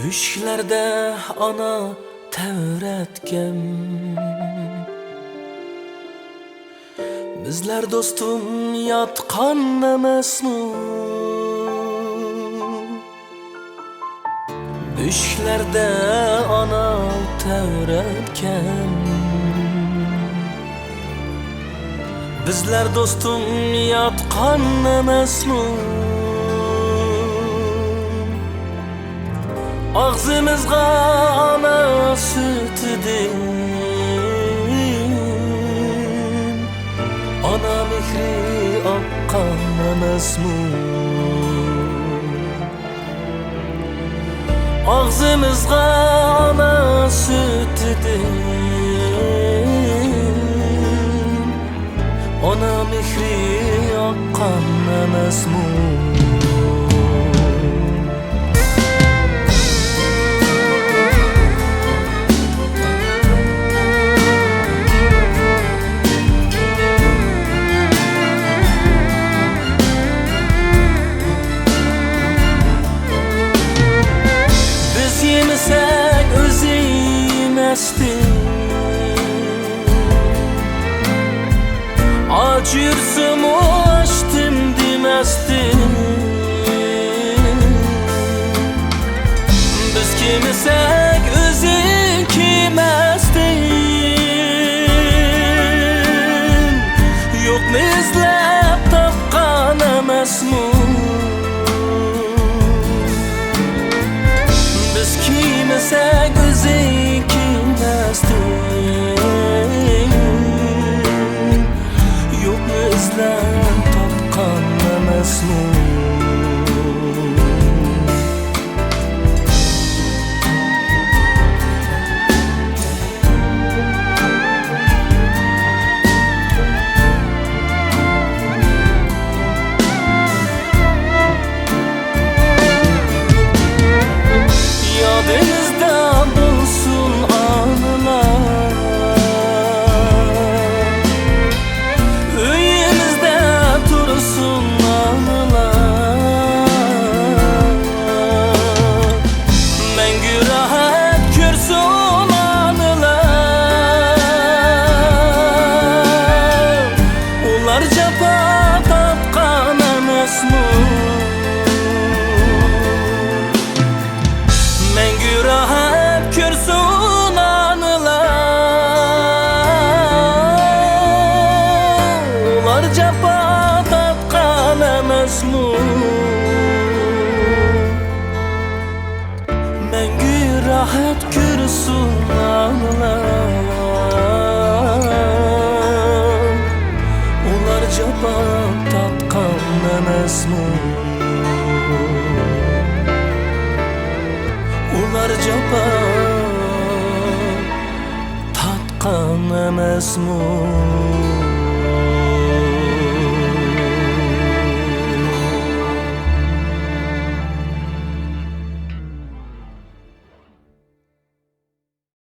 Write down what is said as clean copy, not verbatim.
Düşlerde ana tevretken bizler dostum yatkan emesmi? Düşlerde ana tevretken bizler dostum yatkan emesmi? Ağzımızga ana sütüdün, ana mehri akkan emesmi? Ağzımızga ana sütüdün, ana mehri akkan emesmi? Yemesek özümestin, acırsımı açtım demestin. Biz kimesek özün kimestin, yok mu izlep tapkan emesmi? Kimese gözü kimestin, yok mu izlen tapkan emesmi? Yadınızda bulsun anılar, öyümüzde dursun anılar. Mengü rahat görsün anılar, ularca patapkan emesmi? Mengü rahat görsün anılar, ularca patapkan emesmi? Mengü rahat görsün anılar, ularca patapkan emesmi? Ularca tatkan emesmi?